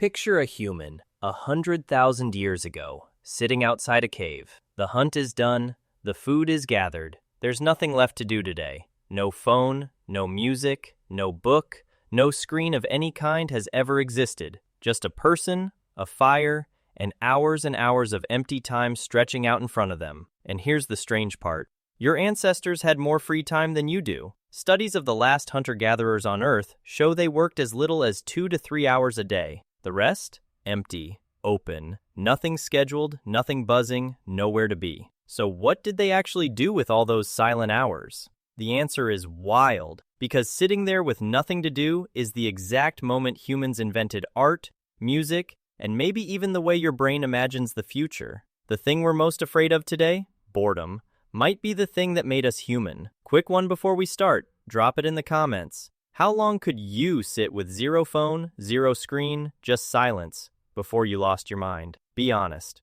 Picture a human 100,000 years ago, sitting outside a cave. The hunt is done, the food is gathered. There's nothing left to do today. No phone, no music, no book, no screen of any kind has ever existed. Just a person, a fire, and hours of empty time stretching out in front of them. And here's the strange part. Your ancestors had more free time than you do. Studies of the last hunter-gatherers on Earth show they worked as little as 2 to 3 hours a day. The rest? Empty, open, nothing scheduled, nothing buzzing, nowhere to be. So what did they actually do with all those silent hours? The answer is wild, because sitting there with nothing to do is the exact moment humans invented art, music, and maybe even the way your brain imagines the future. The thing we're most afraid of today, boredom, might be the thing that made us human. Quick one before we start, drop it in the comments. How long could you sit with zero phone, zero screen, just silence, before you lost your mind? Be honest.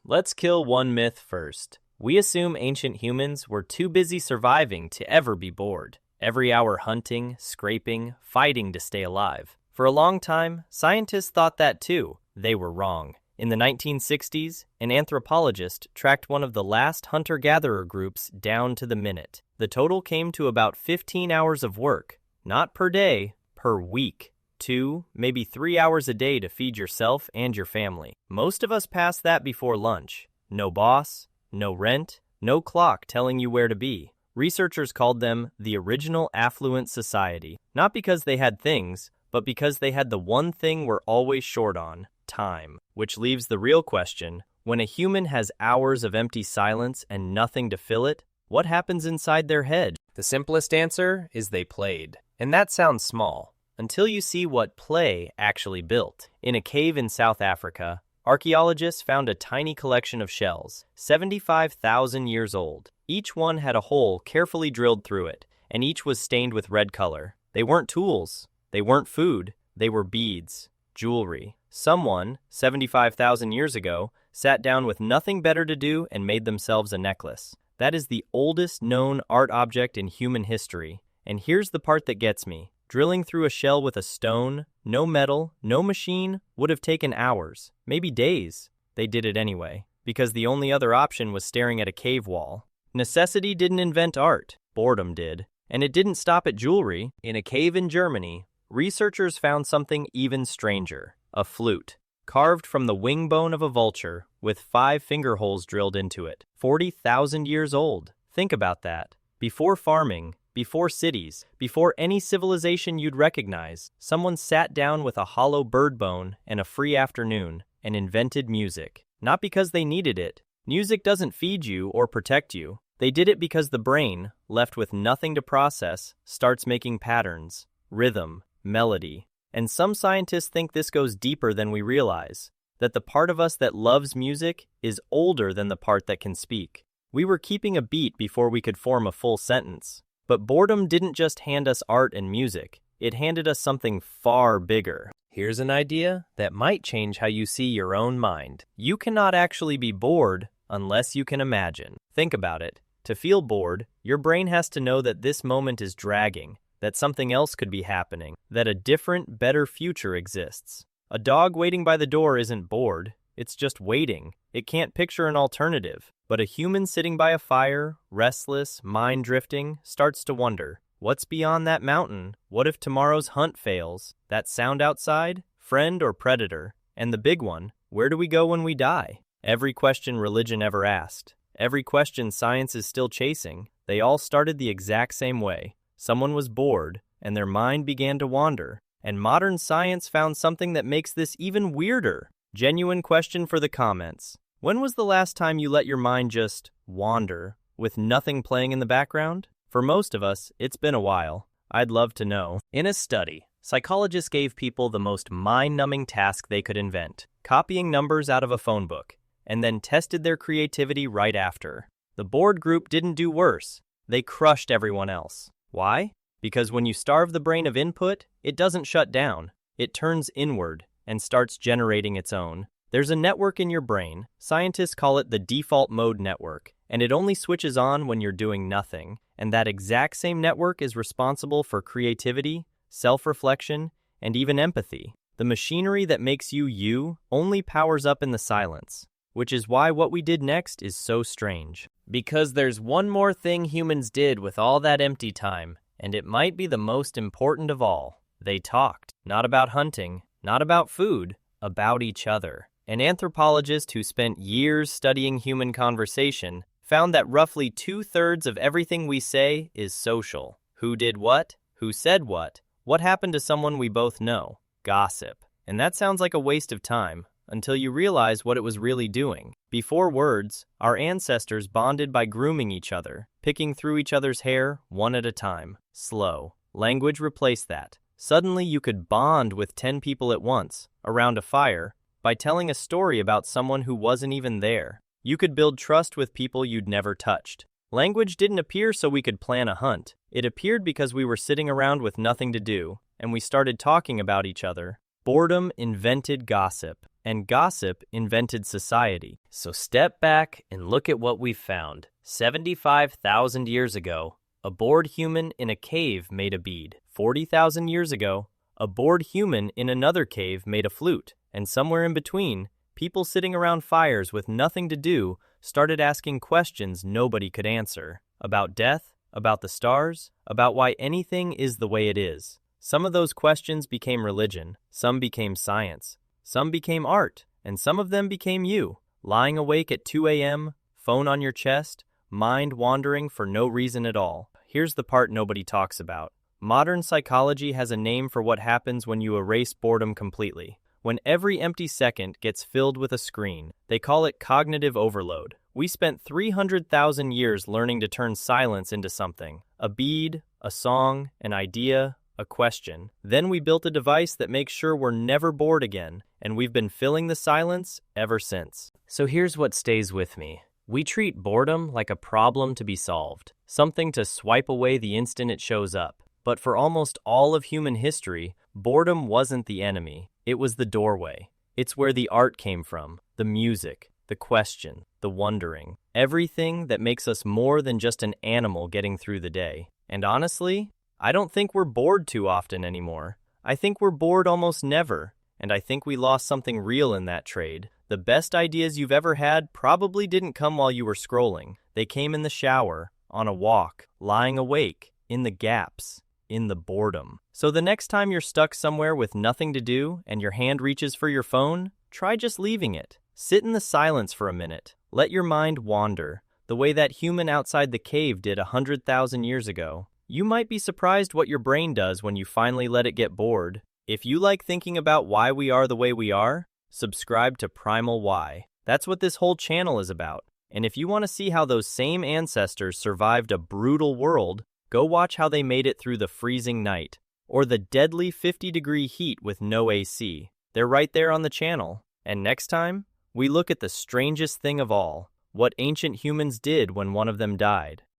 Let's kill one myth first. We assume ancient humans were too busy surviving to ever be bored. Every hour hunting, scraping, fighting to stay alive. For a long time, scientists thought that too. They were wrong. In the 1960s, an anthropologist tracked one of the last hunter-gatherer groups down to the minute. The total came to about 15 hours of work. Not per day, per week. 2, maybe 3 hours a day to feed yourself and your family. Most of us pass that before lunch. No boss, no rent, no clock telling you where to be. Researchers called them the original affluent society. Not because they had things, but because they had the one thing we're always short on, time. Which leaves the real question, when a human has hours of empty silence and nothing to fill it, what happens inside their head? The simplest answer is they played. And that sounds small, until you see what play actually built. In a cave in South Africa, archaeologists found a tiny collection of shells, 75,000 years old. Each one had a hole carefully drilled through it, and each was stained with red color. They weren't tools, they weren't food, they were beads, jewelry. Someone, 75,000 years ago, sat down with nothing better to do and made themselves a necklace. That is the oldest known art object in human history. And here's the part that gets me. Drilling through a shell with a stone, no metal, no machine, would have taken hours, maybe days. They did it anyway, because the only other option was staring at a cave wall. Necessity didn't invent art, boredom did. And it didn't stop at jewelry. In a cave in Germany, researchers found something even stranger. A flute, carved from the wing bone of a vulture, with 5 finger holes drilled into it. 40,000 years old. Think about that. Before farming, before cities, before any civilization you'd recognize, someone sat down with a hollow bird bone and a free afternoon and invented music. Not because they needed it. Music doesn't feed you or protect you. They did it because the brain, left with nothing to process, starts making patterns, rhythm, melody. And some scientists think this goes deeper than we realize, that the part of us that loves music is older than the part that can speak. We were keeping a beat before we could form a full sentence. But boredom didn't just hand us art and music, it handed us something far bigger. Here's an idea that might change how you see your own mind. You cannot actually be bored unless you can imagine. Think about it. To feel bored, your brain has to know that this moment is dragging, that something else could be happening, that a different, better future exists. A dog waiting by the door isn't bored, it's just waiting. It can't picture an alternative. But a human sitting by a fire, restless, mind drifting, starts to wonder, what's beyond that mountain? What if tomorrow's hunt fails? That sound outside? Friend or predator? And the big one, where do we go when we die? Every question religion ever asked, every question science is still chasing, they all started the exact same way. Someone was bored, and their mind began to wander. And modern science found something that makes this even weirder. Genuine question for the comments. When was the last time you let your mind just wander, with nothing playing in the background? For most of us, it's been a while. I'd love to know. In a study, psychologists gave people the most mind-numbing task they could invent, copying numbers out of a phone book, and then tested their creativity right after. The bored group didn't do worse. They crushed everyone else. Why? Because when you starve the brain of input, it doesn't shut down. It turns inward and starts generating its own. There's a network in your brain, scientists call it the default mode network, and it only switches on when you're doing nothing. And that exact same network is responsible for creativity, self-reflection, and even empathy. The machinery that makes you you only powers up in the silence, which is why what we did next is so strange. Because there's one more thing humans did with all that empty time, and it might be the most important of all. They talked, not about hunting, not about food, about each other. An anthropologist who spent years studying human conversation found that roughly 2/3 of everything we say is social. Who did what? Who said what? What happened to someone we both know? Gossip. And that sounds like a waste of time, until you realize what it was really doing. Before words, our ancestors bonded by grooming each other, picking through each other's hair one at a time. Slow. Language replaced that. Suddenly you could bond with 10 people at once, around a fire, by telling a story about someone who wasn't even there. You could build trust with people you'd never touched. Language didn't appear so we could plan a hunt. It appeared because we were sitting around with nothing to do, and we started talking about each other. Boredom invented gossip, and gossip invented society. So step back and look at what we've found. 75,000 years ago, a bored human in a cave made a bead. 40,000 years ago, a bored human in another cave made a flute. And somewhere in between, people sitting around fires with nothing to do started asking questions nobody could answer. About death, about the stars, about why anything is the way it is. Some of those questions became religion, some became science, some became art, and some of them became you. Lying awake at 2 a.m., phone on your chest, mind wandering for no reason at all. Here's the part nobody talks about. Modern psychology has a name for what happens when you erase boredom completely. When every empty second gets filled with a screen, they call it cognitive overload. We spent 300,000 years learning to turn silence into something. A bead, a song, an idea, a question. Then we built a device that makes sure we're never bored again, and we've been filling the silence ever since. So here's what stays with me. We treat boredom like a problem to be solved, something to swipe away the instant it shows up. But for almost all of human history, boredom wasn't the enemy. It was the doorway. It's where the art came from, the music, the question, the wondering. Everything that makes us more than just an animal getting through the day. And honestly, I don't think we're bored too often anymore. I think we're bored almost never. And I think we lost something real in that trade. The best ideas you've ever had probably didn't come while you were scrolling. They came in the shower, on a walk, lying awake, in the gaps, in the boredom. So the next time you're stuck somewhere with nothing to do and your hand reaches for your phone, try just leaving it. Sit in the silence for a minute. Let your mind wander, the way that human outside the cave did 100,000 years ago. You might be surprised what your brain does when you finally let it get bored. If you like thinking about why we are the way we are, subscribe to Primal Why. That's what this whole channel is about. And if you want to see how those same ancestors survived a brutal world, go watch how they made it through the freezing night, or the deadly 50-degree heat with no AC. They're right there on the channel. And next time, we look at the strangest thing of all, what ancient humans did when one of them died.